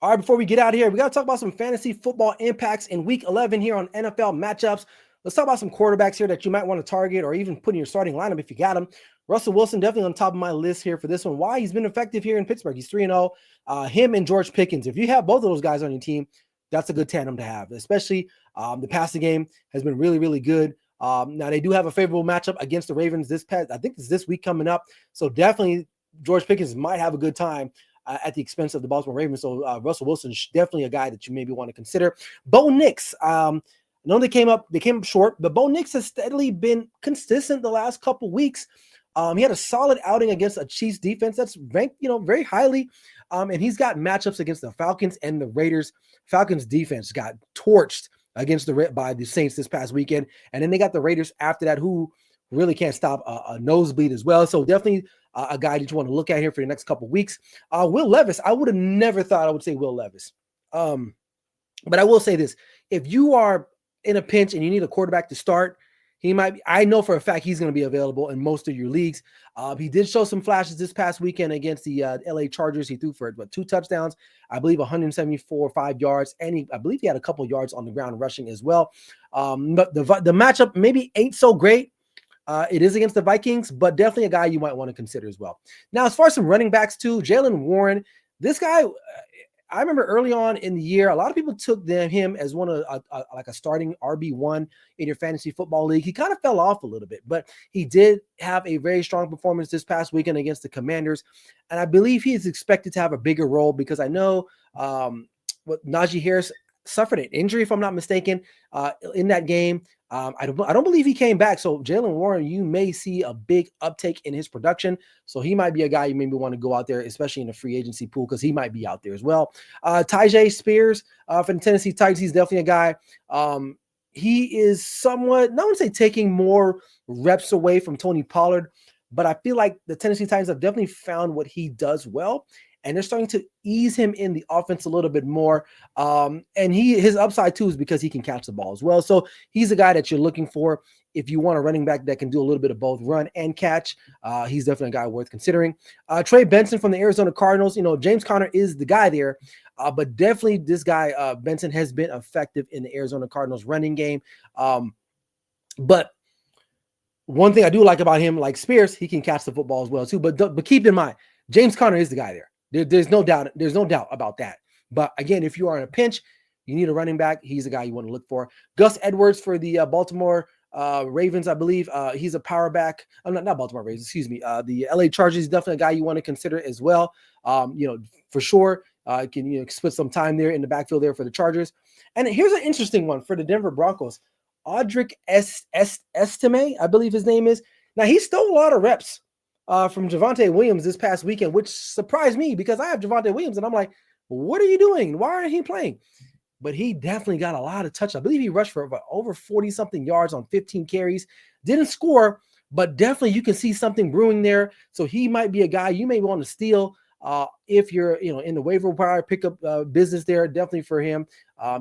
All right, before we get out of here, we got to talk about some fantasy football impacts in week 11 here on NFL matchups. Let's talk about some quarterbacks here that you might want to target or even put in your starting lineup if you got them. Russell Wilson definitely on top of my list here for this one. Why? He's been effective here in Pittsburgh. He's 3-0. Him and George Pickens. If you have both of those guys on your team, that's a good tandem to have, especially the passing game has been really, really good. Now, they do have a favorable matchup against the Ravens I think it's this week coming up. So definitely George Pickens might have a good time at the expense of the Baltimore Ravens. So Russell Wilson is definitely a guy that you maybe want to consider. Bo Nix, I know they came up short, but Bo Nix has steadily been consistent the last couple weeks. He had a solid outing against a Chiefs defense that's ranked, very highly. And he's got matchups against the Falcons and the Raiders. Falcons defense got torched by the Saints this past weekend. And then they got the Raiders after that, who really can't stop a nosebleed as well. So definitely a guy that you want to look at here for the next couple of weeks. Will Levis, I would have never thought I would say Will Levis. But I will say this. If you are in a pinch and you need a quarterback to start, I know for a fact he's going to be available in most of your leagues. He did show some flashes this past weekend against the LA Chargers. He threw for 2 touchdowns, I believe 174 5 yards, and I believe he had a couple yards on the ground rushing as well. But the matchup maybe ain't so great. It is against the Vikings, but definitely a guy you might want to consider as well. Now, as far as some running backs too, Jaylen Warren, this guy, I remember early on in the year, a lot of people took him as one of like a starting RB1 in your fantasy football league. He kind of fell off a little bit, but he did have a very strong performance this past weekend against the Commanders. And I believe he is expected to have a bigger role because I know what Najee Harris suffered an injury, if I'm not mistaken, in that game. I don't believe he came back. So Jaylen Warren, you may see a big uptake in his production. So he might be a guy you maybe want to go out there, especially in the free agency pool, because he might be out there as well. Tyjae Spears from the Tennessee Titans, he's definitely a guy. He is somewhat, not want to say taking more reps away from Tony Pollard, but I feel like the Tennessee Titans have definitely found what he does well. And they're starting to ease him in the offense a little bit more. And his upside too is because he can catch the ball as well. So he's a guy that you're looking for if you want a running back that can do a little bit of both run and catch. He's definitely a guy worth considering. Trey Benson from the Arizona Cardinals. James Conner is the guy there. But definitely this guy, Benson, has been effective in the Arizona Cardinals running game. But one thing I do like about him, like Spears, he can catch the football as well too. But keep in mind, James Conner is the guy there. There's no doubt. There's no doubt about that. But again, if you are in a pinch, you need a running back. He's the guy you want to look for. Gus Edwards for the Baltimore Ravens, I believe. He's a power back. I'm not Baltimore Ravens. Excuse me. The LA Chargers is definitely a guy you want to consider as well. For sure. Can split some time there in the backfield there for the Chargers. And here's an interesting one for the Denver Broncos. Audric Estime, I believe his name is. Now he stole a lot of reps from Javonte Williams this past weekend, which surprised me because I have Javonte Williams and I'm like, what are you doing? Why aren't he playing? But he definitely got a lot of touch. I believe he rushed for over 40-something yards on 15 carries. Didn't score, but definitely you can see something brewing there. So he might be a guy you may want to steal if you're in the waiver wire pickup business there. Definitely for him.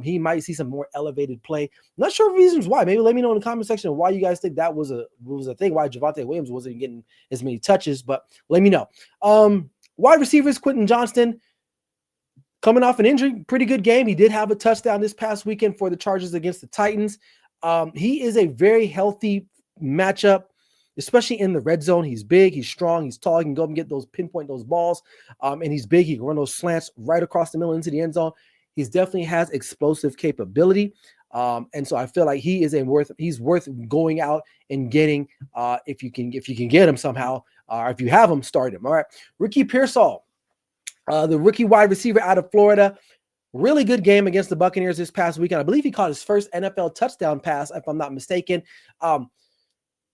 He might see some more elevated play. Not sure reasons why. Maybe let me know in the comment section why you guys think that was a thing, why Javonte Williams wasn't getting as many touches, but let me know. Wide receivers, Quentin Johnston, coming off an injury, pretty good game. He did have a touchdown this past weekend for the Chargers against the Titans. He is a very healthy matchup, especially in the red zone. He's big, he's strong, he's tall, he can go and pinpoint those balls, and he's big. He can run those slants right across the middle into the end zone. He's definitely has explosive capability. And so I feel like he's worth going out and getting if you can get him somehow, or if you have him, start him. All right. Ricky Pearsall, the rookie wide receiver out of Florida. Really good game against the Buccaneers this past weekend. I believe he caught his first NFL touchdown pass, if I'm not mistaken.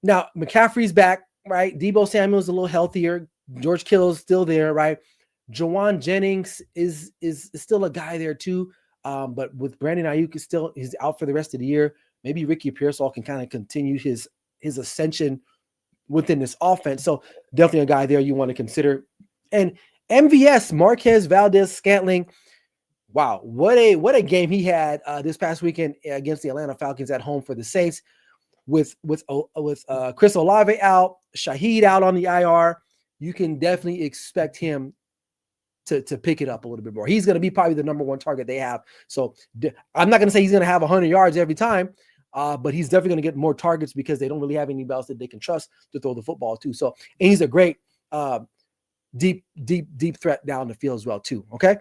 Now McCaffrey's back, right? Deebo Samuel's a little healthier. George Kittle's still there, right? Jawan Jennings is still a guy there too. But with Brandon Ayuk he's out for the rest of the year. Maybe Ricky Pearsall can kind of continue his ascension within this offense. So definitely a guy there you want to consider. And MVS, Marquez Valdez-Scantling. Wow, what a game he had this past weekend against the Atlanta Falcons at home for the Saints. With Chris Olave out, Shaheed out on the IR, you can definitely expect him to pick it up a little bit more. He's going to be probably the number one target they have. So I'm not going to say he's going to have 100 yards every time, but he's definitely going to get more targets because they don't really have anybody else that they can trust to throw the football to. So, and he's a great deep threat down the field as well too. Okay.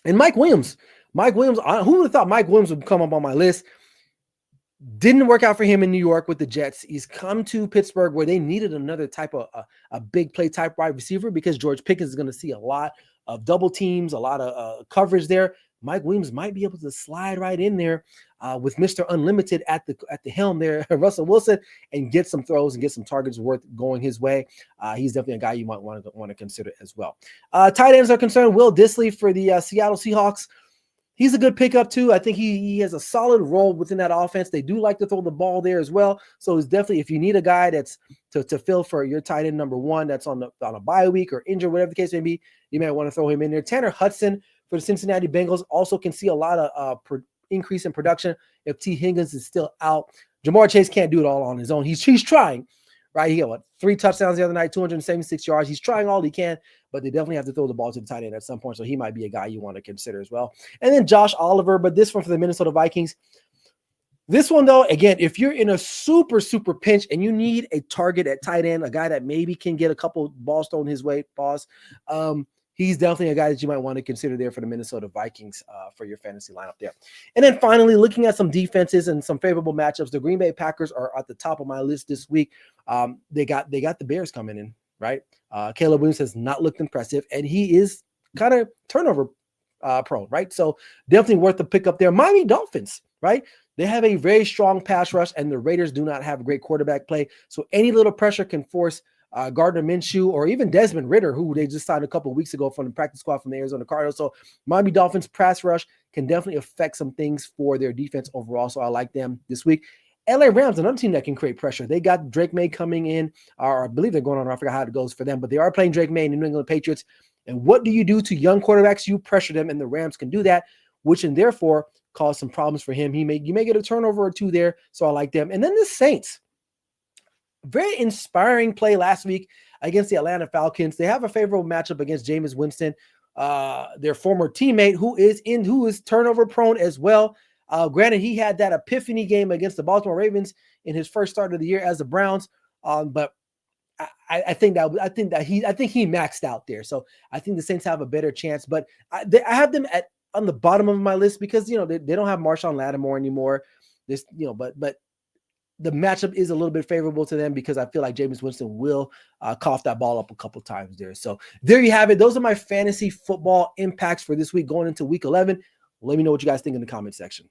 And Mike Williams, who would have thought Mike Williams would come up on my list? Didn't work out for him in New York with the Jets. He's come to Pittsburgh where they needed another type of a big play type wide receiver because George Pickens is going to see a lot of double teams, a lot of coverage there. Mike Williams might be able to slide right in there with Mr. Unlimited at the helm there, Russell Wilson, and get some throws and get some targets worth going his way. He's definitely a guy you might want to consider as well. Tight ends are concerned. Will Dissly for the Seattle Seahawks. He's a good pickup too. I think he has a solid role within that offense. They do like to throw the ball there as well. So it's definitely, if you need a guy that's to fill for your tight end number one that's on a bye week or injured, whatever the case may be, you might want to throw him in there. Tanner Hudson for the Cincinnati Bengals also can see a lot of increase in production if T. Higgins is still out. Jamar Chase can't do it all on his own. He's trying, right? He got 3 touchdowns the other night, 276 yards. He's trying all he can, but they definitely have to throw the ball to the tight end at some point. So he might be a guy you want to consider as well. And then Josh Oliver, but this one for the Minnesota Vikings. This one, though, again, if you're in a super pinch and you need a target at tight end, a guy that maybe can get a couple balls thrown his way, he's definitely a guy that you might want to consider there for the Minnesota Vikings for your fantasy lineup there. And then finally, looking at some defenses and some favorable matchups, the Green Bay Packers are at the top of my list this week. They got the Bears coming in, right? Caleb Williams has not looked impressive, and he is kind of turnover prone, right? So definitely worth the pickup there. Miami Dolphins, right? They have a very strong pass rush, and the Raiders do not have great quarterback play. So any little pressure can force Gardner Minshew or even Desmond Ridder, who they just signed a couple of weeks ago from the practice squad from the Arizona Cardinals. So Miami Dolphins pass rush can definitely affect some things for their defense overall. So I like them this week. LA Rams, another team that can create pressure. They got Drake May coming in, or I believe they're going on. I forgot how it goes for them, but they are playing Drake May and the New England Patriots. And what do you do to young quarterbacks? You pressure them, and the Rams can do that, which and therefore cause some problems for him. You may get a turnover or two there. So I like them. And then the Saints. Very inspiring play last week against the Atlanta Falcons. They have a favorable matchup against Jameis Winston, their former teammate, who is turnover prone as well. Granted, he had that epiphany game against the Baltimore Ravens in his first start of the year as the Browns, but I think he maxed out there. So I think the Saints have a better chance. But I have them on the bottom of my list because they don't have Marshawn Lattimore anymore. But the matchup is a little bit favorable to them because I feel like Jameis Winston will cough that ball up a couple times there. So there you have it. Those are my fantasy football impacts for this week going into week 11. Let me know what you guys think in the comment section.